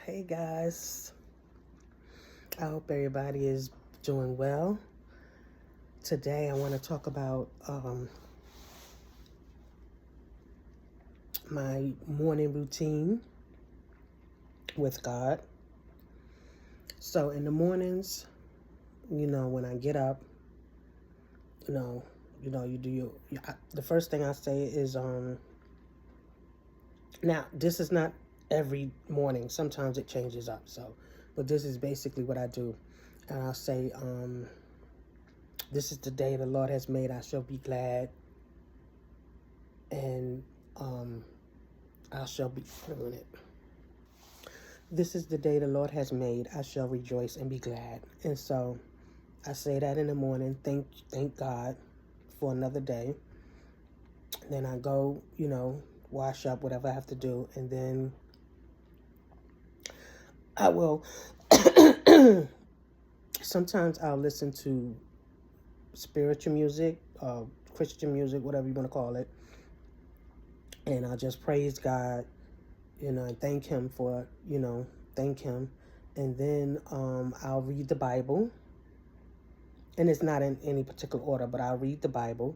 Hey guys, I hope everybody is doing well. Today I want to talk about my morning routine with God. So in the mornings, when I get up, you do the first thing I say is now this is not every morning. Sometimes it changes up. But this is basically what I do. And I'll say, this is the day the Lord has made. I shall be glad. And I shall be doing it. This is the day the Lord has made. I shall rejoice and be glad. And so I say that in the morning. Thank God for another day. Then I go, wash up, whatever I have to do. And then I will, sometimes I'll listen to spiritual music, Christian music, whatever you want to call it. And I'll just praise God, and thank Him for, thank Him. And then I'll read the Bible. And it's not in any particular order, but I'll read the Bible.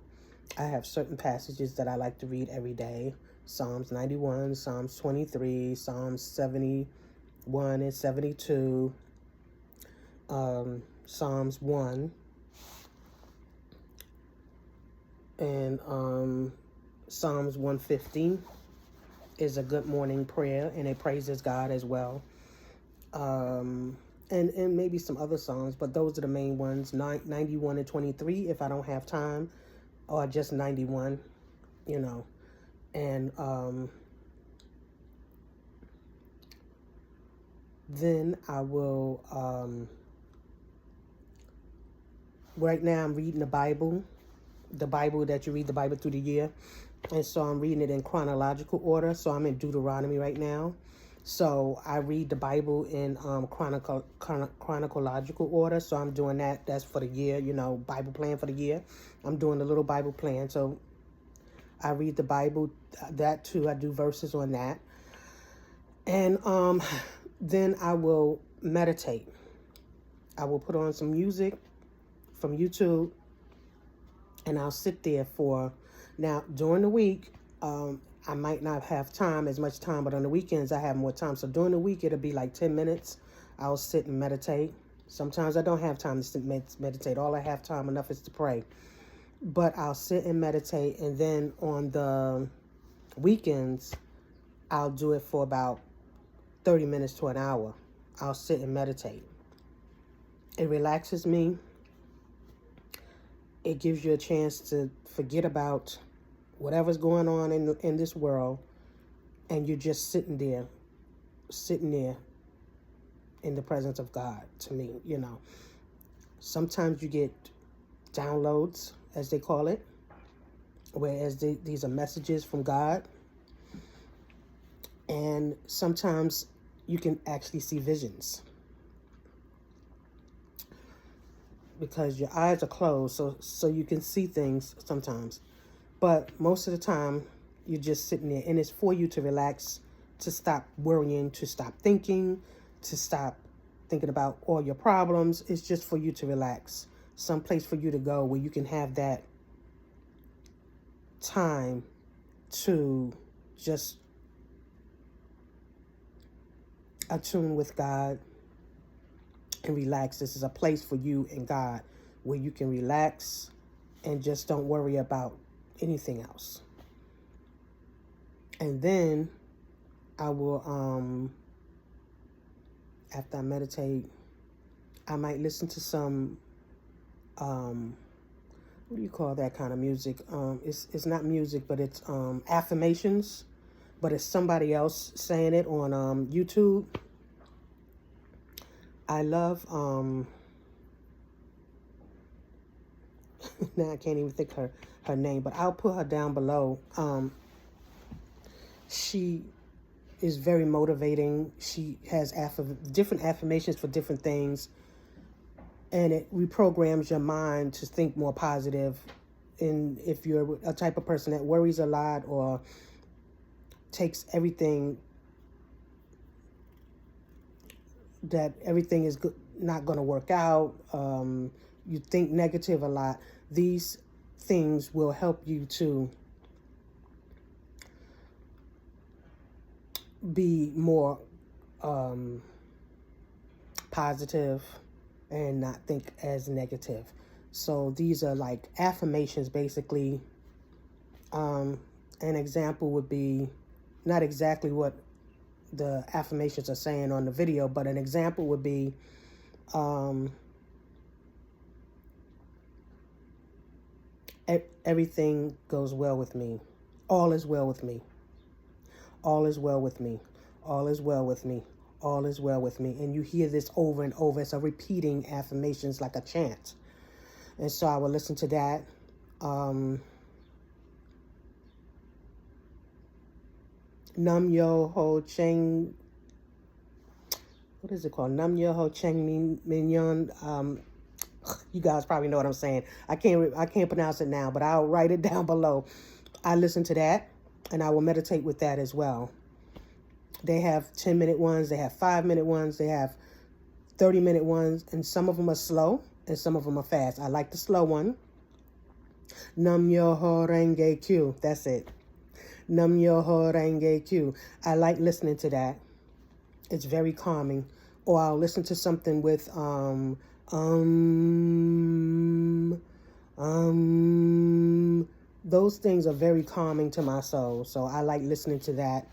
I have certain passages that I like to read every day. Psalms 91, Psalms 23, Psalms 71 and 72, Psalms 1, and Psalms 150 is a good morning prayer, and it praises God as well. And maybe some other songs, but those are the main ones. 91 and 23 if I don't have time, or just 91, And then I will, right now I'm reading the Bible that you read the Bible through the year. And so I'm reading it in chronological order. So I'm in Deuteronomy right now. So I read the Bible in chronological order. So I'm doing that. That's for the year, Bible plan for the year. I'm doing a little Bible plan. So I read the Bible, that too. I do verses on that. And then I will meditate. I will put on some music from YouTube. And I'll sit there now during the week, I might not have as much time, but on the weekends I have more time. So during the week, it'll be like 10 minutes. I'll sit and meditate. Sometimes I don't have time to sit and meditate. All I have time enough is to pray. But I'll sit and meditate. And then on the weekends, I'll do it for about 30 minutes to an hour. I'll sit and meditate. It relaxes me. It gives you a chance to forget about whatever's going on in this world, and you're just sitting there in the presence of God. To me, sometimes you get downloads, as they call it, whereas these are messages from God, and sometimes you can actually see visions, because your eyes are closed, so you can see things sometimes. But most of the time, you're just sitting there, and it's for you to relax, to stop worrying, to stop thinking, to stop thinking about all your problems. It's just for you to relax, some place for you to go where you can have that time to just attune with God and relax. This is a place for you and God where you can relax and just don't worry about anything else. And then I will, after I meditate, I might listen to some, what do you call that kind of music? It's not music, but it's affirmations, but it's somebody else saying it on YouTube. I love, now I can't even think her name, but I'll put her down below. She is very motivating. She has different affirmations for different things, and it reprograms your mind to think more positive. And if you're a type of person that worries a lot or takes everything that everything is not going to work out, you think negative a lot, these things will help you to be more positive and not think as negative. So these are like affirmations, basically. An example would be not exactly what the affirmations are saying on the video, but an example would be everything goes well with me. All is well with me. All is well with me. All is well with me. All is well with me. And you hear this over and over. It's a repeating affirmations like a chant. And so I will listen to that. Nam yo ho cheng. What is it called? Nam yo ho cheng mignon. You guys probably know what I'm saying. I can't pronounce it now, but I'll write it down below. I listen to that, and I will meditate with that as well. They have 10-minute ones. They have 5-minute ones. They have 30-minute ones, and some of them are slow, and some of them are fast. I like the slow one. Nam yo ho renge kyu. That's it. Nam yo ho renge kyu. I like listening to that. It's very calming. Or I'll listen to something with those things are very calming to my soul. So I like listening to that,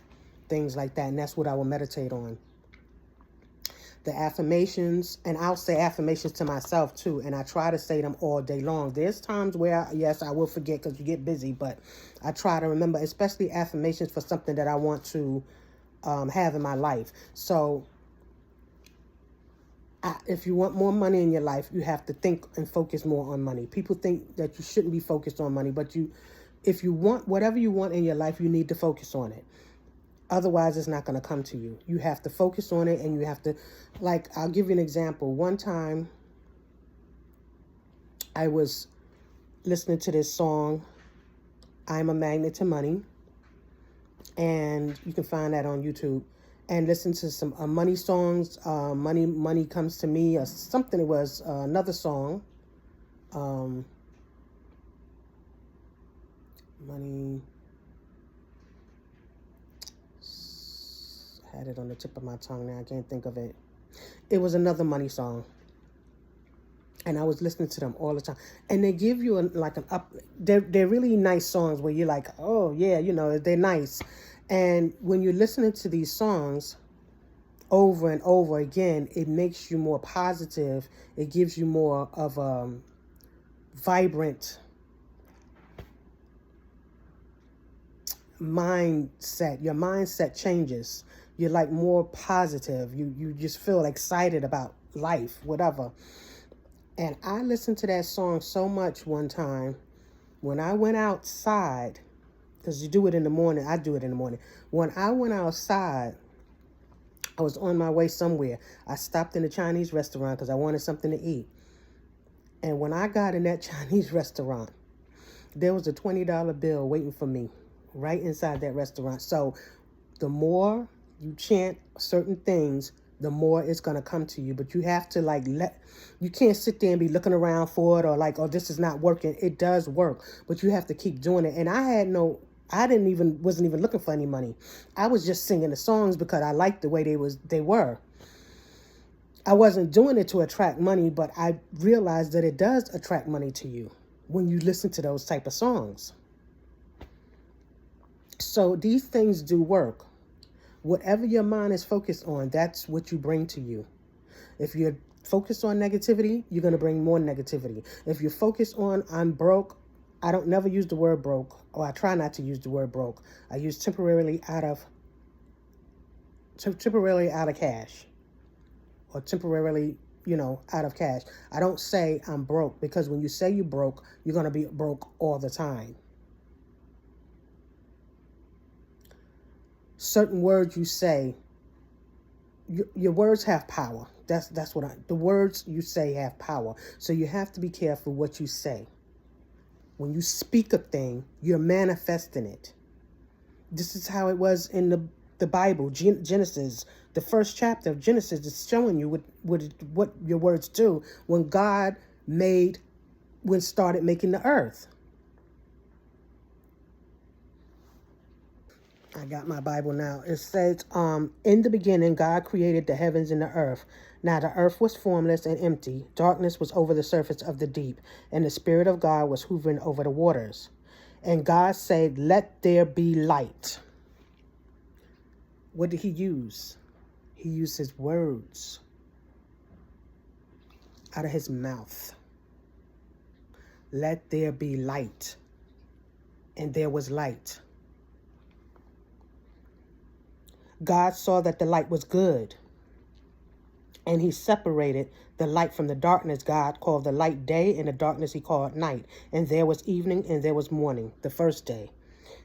things like that. And that's what I will meditate on. The affirmations, and I'll say affirmations to myself too. And I try to say them all day long. There's times where, yes, I will forget because you get busy. But I try to remember, especially affirmations for something that I want to have in my life. So if you want more money in your life, you have to think and focus more on money. People think that you shouldn't be focused on money, but if you want whatever you want in your life, you need to focus on it. Otherwise, it's not going to come to you. You have to focus on it, and you have to, like, I'll give you an example. One time, I was listening to this song, I'm a Magnet to Money, and you can find that on YouTube. And listen to some money songs, money comes to me, or something. It was another song, money. I had it on the tip of my tongue now. I can't think of it. It was another money song, and I was listening to them all the time. And they give you an up. They're really nice songs where you're like, oh yeah, they're nice. And when you're listening to these songs over and over again, it makes you more positive. It gives you more of a vibrant mindset. Your mindset changes. You're like more positive. You just feel excited about life, whatever. And I listened to that song so much one time when I went outside. Because you do it in the morning. I do it in the morning. When I went outside, I was on my way somewhere. I stopped in a Chinese restaurant because I wanted something to eat. And when I got in that Chinese restaurant, there was a $20 bill waiting for me right inside that restaurant. So the more you chant certain things, the more it's going to come to you. But you have to you can't sit there and be looking around for it or like, oh, this is not working. It does work, but you have to keep doing it. And I wasn't even looking for any money. I was just singing the songs because I liked the way they were. I wasn't doing it to attract money, but I realized that it does attract money to you when you listen to those type of songs. So these things do work. Whatever your mind is focused on, that's what you bring to you. If you're focused on negativity, you're going to bring more negativity. If you're focused on I'm broke, I don't never use the word broke, or I try not to use the word broke. I use temporarily out of cash, or temporarily, out of cash. I don't say I'm broke, because when you say you broke, you're going to be broke all the time. Certain words you say, your words have power. The words you say have power. So you have to be careful what you say. When you speak a thing, you're manifesting it. This is how it was in The Bible, Genesis, the first chapter of Genesis is showing you what your words do when God started making the earth. I got my Bible now. It says, in the beginning, God created the heavens and the earth. Now the earth was formless and empty. Darkness was over the surface of the deep, and the Spirit of God was hovering over the waters. And God said, let there be light. What did he use? He used his words out of his mouth. Let there be light. And there was light. God saw that the light was good, and he separated the light from the darkness. God called the light day, and the darkness he called night. And there was evening, and there was morning, the first day.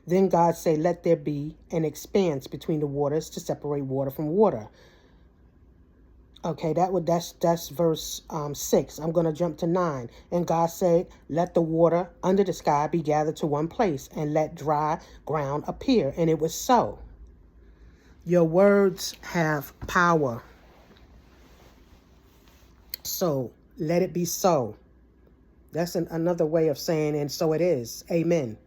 Then God said, let there be an expanse between the waters to separate water from water. Okay, that's verse 6. I'm going to jump to 9. And God said, let the water under the sky be gathered to one place, and let dry ground appear. And it was so. Your words have power. So let it be so. That's another way of saying, and so it is. Amen.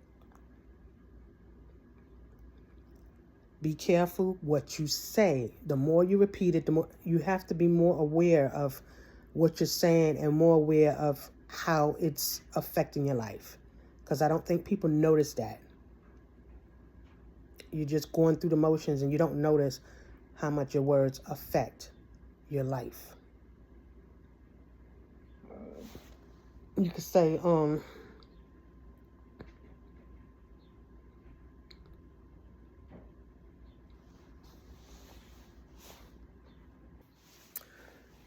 Be careful what you say. The more you repeat it, the more you have to be more aware of what you're saying and more aware of how it's affecting your life. Because I don't think people notice that. You're just going through the motions and you don't notice how much your words affect your life. You could say,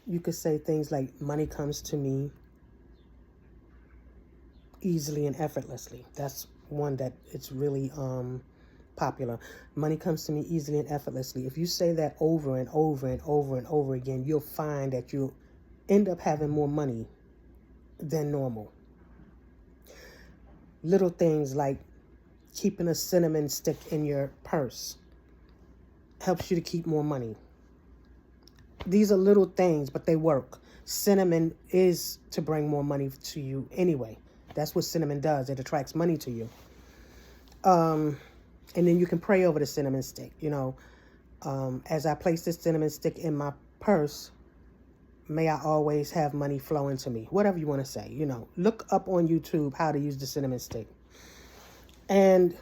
you could say things like, money comes to me easily and effortlessly. That's one that it's really popular. Money comes to me easily and effortlessly. If you say that over and over and over and over again, you'll find that you'll end up having more money than normal. Little things like keeping a cinnamon stick in your purse helps you to keep more money. These are little things, but they work. Cinnamon is to bring more money to you anyway. That's what cinnamon does. It attracts money to you. And then you can pray over the cinnamon stick. As I place this cinnamon stick in my purse, may I always have money flowing to me. Whatever you want to say. Look up on YouTube how to use the cinnamon stick. And,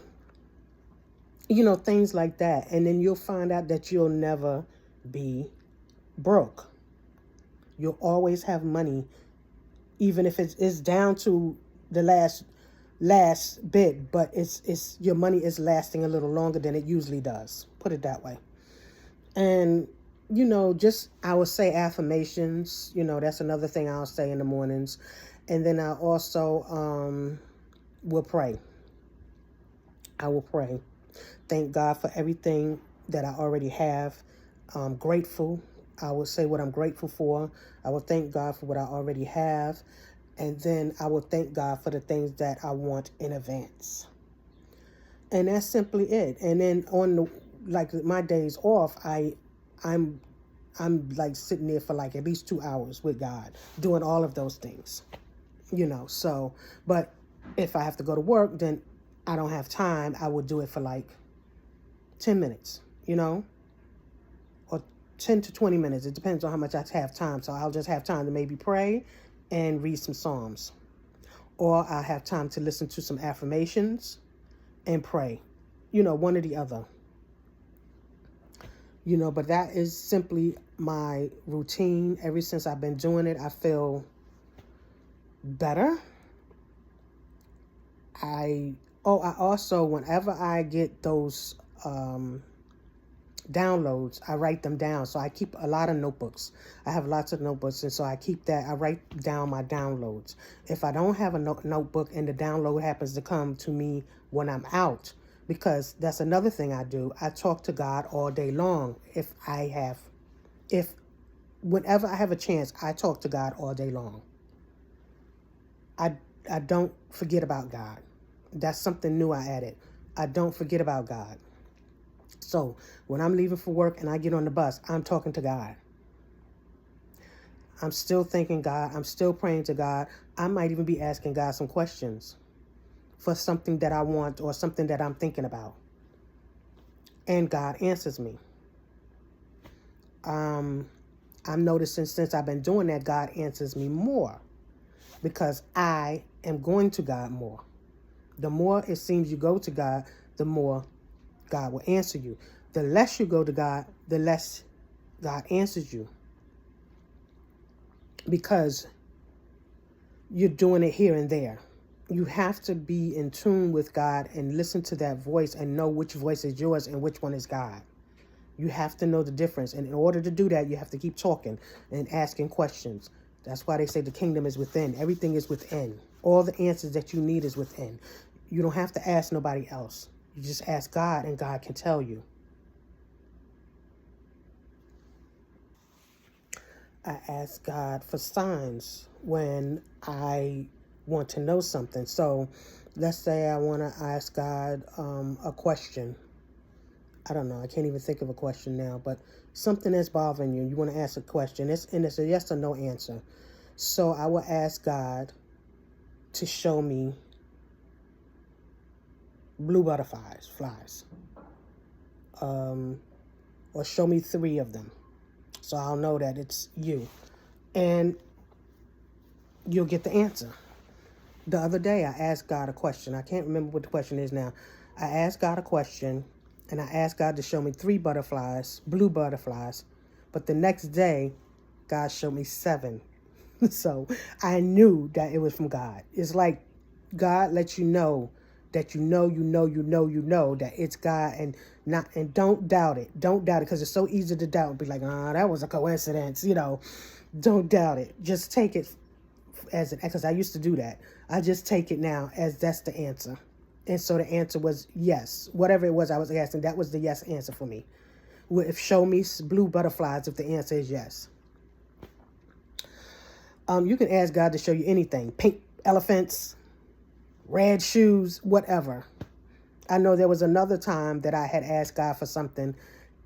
things like that. And then you'll find out that you'll never be broke. You'll always have money, even if it's down to the last bit, but it's your money is lasting a little longer than it usually does. Put it that way. And just I will say affirmations. That's another thing I'll say in the mornings. And then I also will pray. I will pray. Thank God for everything that I already have. I'm grateful. I will say what I'm grateful for. I will thank God for what I already have. And then I will thank God for the things that I want in advance. And that's simply it. And then on my days off, I'm like sitting there for like at least 2 hours with God, doing all of those things. So, but if I have to go to work, then I don't have time. I will do it for like 10 minutes, or 10 to 20 minutes. It depends on how much I have time. So I'll just have time to maybe pray and read some Psalms. Or I have time to listen to some affirmations and pray. One or the other. But that is simply my routine. Ever since I've been doing it, I feel better. I also, whenever I get those downloads, I write them down. So I keep a lot of notebooks. I have lots of notebooks, and so I keep that. I write down my downloads. If I don't have a notebook and the download happens to come to me when I'm out, because that's another thing I do. I talk to God all day long. Whenever I have a chance, I talk to God all day long. I don't forget about God. That's something new I added. I don't forget about God. So when I'm leaving for work and I get on the bus, I'm talking to God. I'm still thanking God. I'm still praying to God. I might even be asking God some questions for something that I want or something that I'm thinking about. And God answers me. I'm noticing since I've been doing that, God answers me more because I am going to God more. The more it seems you go to God, the more God will answer you. The less you go to God, the less God answers you. Because you're doing it here and there. You have to be in tune with God and listen to that voice and know which voice is yours and which one is God. You have to know the difference. And in order to do that, you have to keep talking and asking questions. That's why they say the kingdom is within. Everything is within. All the answers that you need is within. You don't have to ask nobody else. You just ask God and God can tell you. I ask God for signs when I want to know something. So let's say I want to ask God a question. I don't know. I can't even think of a question now, but something that's bothering you. You want to ask a question. And it's a yes or no answer. So I will ask God to show me blue butterflies, flies, or show me 3 of them. So I'll know that it's you. And you'll get the answer. The other day, I asked God a question. I can't remember what the question is now. I asked God a question, and I asked God to show me 3 butterflies, blue butterflies. But the next day, God showed me 7. So I knew that it was from God. It's like God lets you know that you know that it's God, and don't doubt it. Don't doubt it, because it's so easy to doubt and be like, that was a coincidence. Don't doubt it. Just take it as an, because I used to do that. I just take it now as that's the answer. And so the answer was yes. Whatever it was I was asking, that was the yes answer for me. If show me blue butterflies, if the answer is yes. You can ask God to show you anything. Pink elephants, red shoes, whatever. I know there was another time that I had asked God for something,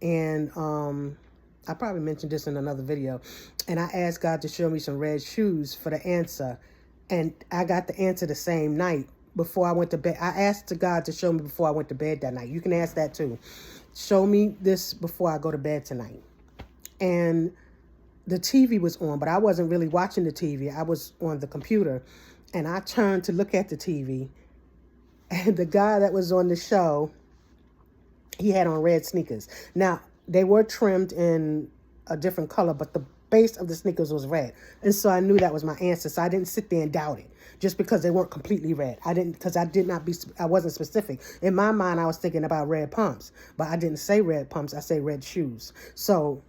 and I probably mentioned this in another video, and I asked God to show me some red shoes for the answer, and I got the answer the same night before I went to bed. I asked God to show me before I went to bed that night. You can ask that too. Show me this before I go to bed tonight. And the TV was on, but I wasn't really watching the TV. I was on the computer, and I turned to look at the TV, and the guy that was on the show, he had on red sneakers. Now, they were trimmed in a different color, but the base of the sneakers was red. And so I knew that was my answer. So I didn't sit there and doubt it just because they weren't completely red. I wasn't specific. In my mind, I was thinking about red pumps, but I didn't say red pumps. I say red shoes. So,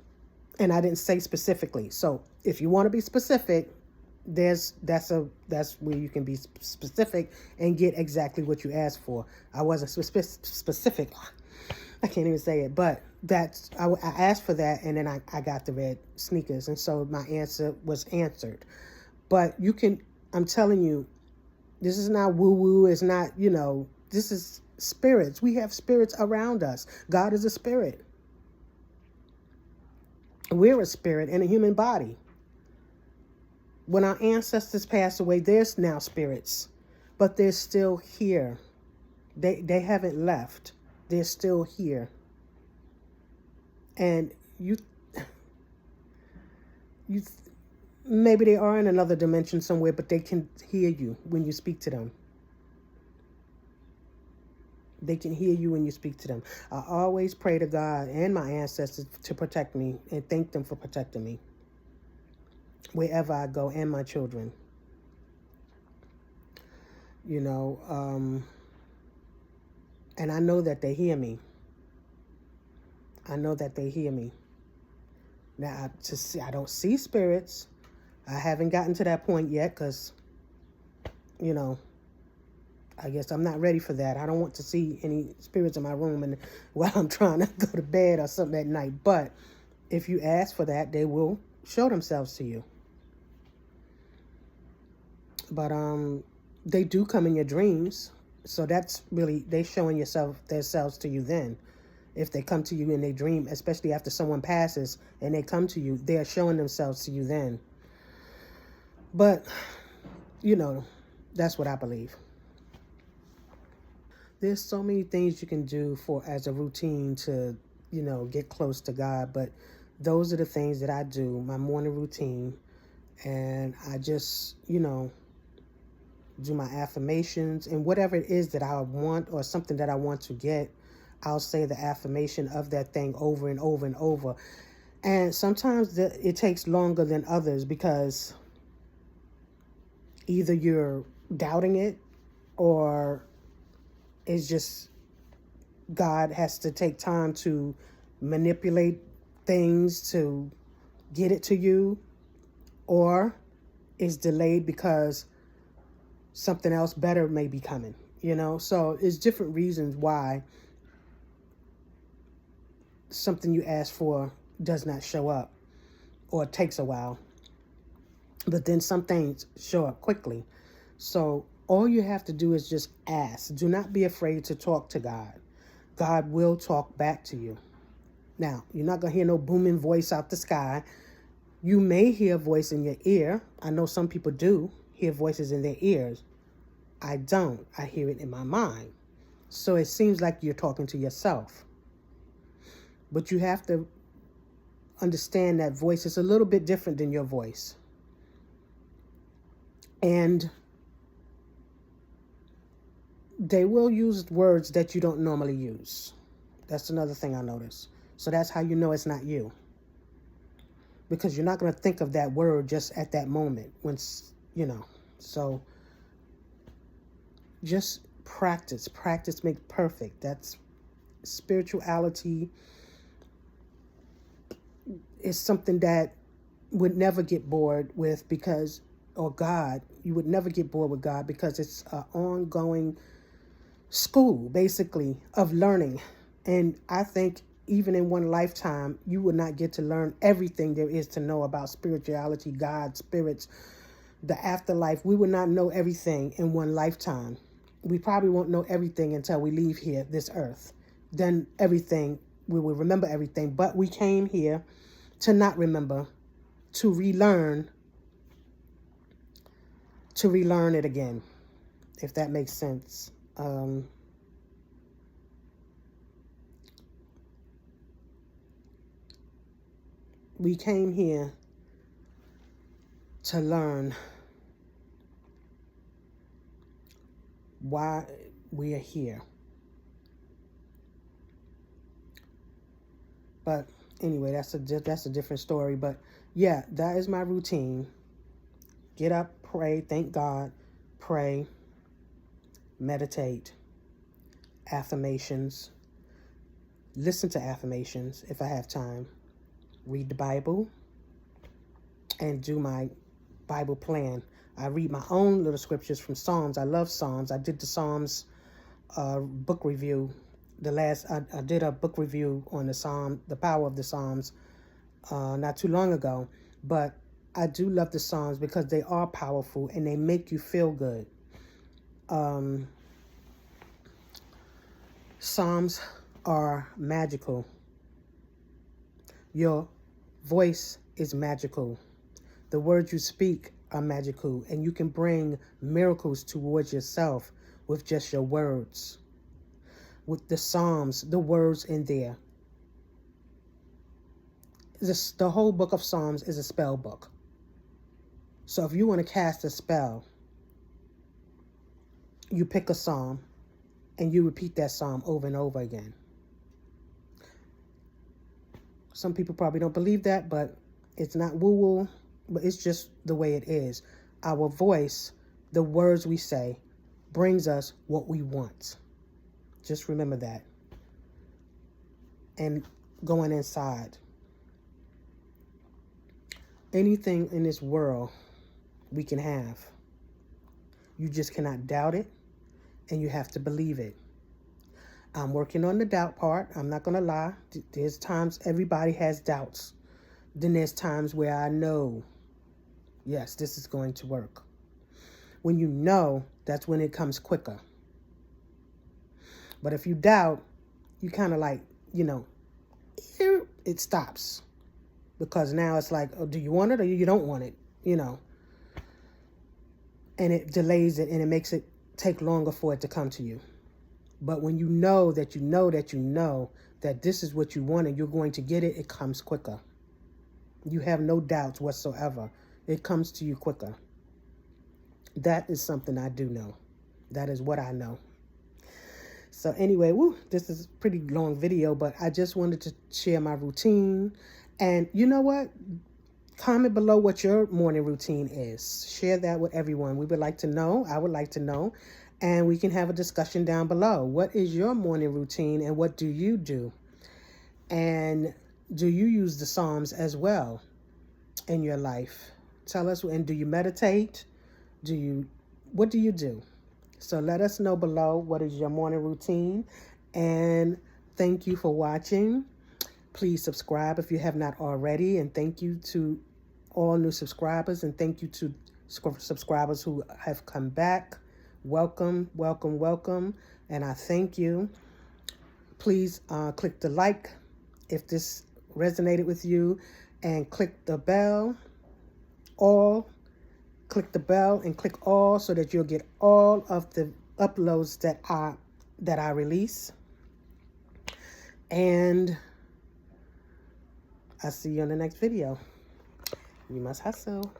and I didn't say specifically. So if you want to be specific, that's where you can be specific and get exactly what you asked for. I wasn't specific. I can't even say it, but I asked for that, and then I got the red sneakers, and so my answer was answered. But I'm telling you, this is not woo-woo. It's not, this is spirits. We have spirits around us. God is a spirit. We're a spirit in a human body. When our ancestors passed away, there's now spirits, but they're still here. They haven't left. They're still here. And maybe they are in another dimension somewhere, but they can hear you when you speak to them. They can hear you when you speak to them. I always pray to God and my ancestors to protect me and thank them for protecting me wherever I go, and my children. And I know that they hear me. I know that they hear me. Now, I don't see spirits. I haven't gotten to that point yet because, I guess I'm not ready for that. I don't want to see any spirits in my room while I'm trying to go to bed or something at night. But if you ask for that, they will show themselves to you. But they do come in your dreams. So that's really, they showing themselves to you then. If they come to you in their dream, especially after someone passes and they come to you, they're showing themselves to you then. But, that's what I believe. There's so many things you can do for as a routine to, get close to God. But those are the things that I do, my morning routine. And I just, do my affirmations and whatever it is that I want or something that I want to get, I'll say the affirmation of that thing over and over and over. And sometimes it takes longer than others because either you're doubting it or it's just God has to take time to manipulate things to get it to you, or it's delayed because something else better may be coming, So it's different reasons why something you ask for does not show up or it takes a while. But then some things show up quickly. So all you have to do is just ask. Do not be afraid to talk to God. God will talk back to you. Now, you're not going to hear no booming voice out the sky. You may hear a voice in your ear. I know some people do hear voices in their ears. I don't. I hear it in my mind. So it seems like you're talking to yourself. But you have to understand that voice is a little bit different than your voice. And they will use words that you don't normally use. That's another thing I noticed. So that's how you know it's not you. Because you're not going to think of that word just at that moment when, So just practice. Practice makes perfect. That's spirituality. Is something that would never get bored with you would never get bored with God because it's an ongoing school, basically, of learning. And I think even in one lifetime, you would not get to learn everything there is to know about spirituality, God, spirits, the afterlife. We would not know everything in one lifetime. We probably won't know everything until we leave here, this earth. Then we will remember everything. But we came here to not remember, to relearn it again, if that makes sense. We came here to learn why we are here. But anyway, that's a different story. But yeah, that is my routine. Get up, pray, thank God, pray, meditate, affirmations, listen to affirmations if I have time, read the Bible, and do my Bible plan. I read my own little scriptures from Psalms. I love Psalms. I did the Psalms book review. I did a book review on the power of the Psalms, not too long ago. But I do love the Psalms because they are powerful and they make you feel good. Psalms are magical. Your voice is magical. The words you speak are magical, and you can bring miracles towards yourself with just your words. With the Psalms, the words in there. The whole book of Psalms is a spell book. So if you want to cast a spell, you pick a psalm and you repeat that psalm over and over again. Some people probably don't believe that, but it's not woo-woo, but it's just the way it is. Our voice, the words we say, brings us what we want. Just remember that. And going inside. Anything in this world we can have. You just cannot doubt it, and you have to believe it. I'm working on the doubt part. I'm not going to lie. There's times everybody has doubts. Then there's times where I know, yes, this is going to work. When you know, that's when it comes quicker. But if you doubt, you kind of like you know, here it stops. Because now it's like, oh, do you want it or you don't want it? You know. And it delays it and it makes it take longer for it to come to you. But when you know that you know that you know that this is what you want and you're going to get it, it comes quicker. You have no doubts whatsoever. It comes to you quicker. That is something I do know. That is what I know. So anyway, this is a pretty long video, but I just wanted to share my routine. And you know what? Comment below what your morning routine is. Share that with everyone. We would like to know. I would like to know. And we can have a discussion down below. What is your morning routine and what do you do? And do you use the Psalms as well in your life? Tell us, and do you meditate? What do you do? So let us know below what is your morning routine. And thank you for watching. Please subscribe if you have not already. And thank you to all new subscribers. And thank you to subscribers who have come back. Welcome, welcome, welcome. And I thank you. Please click the like if this resonated with you. And click the bell. Click the bell and click all so that you'll get all of the uploads that I release. And I'll see you on the next video. You must hustle.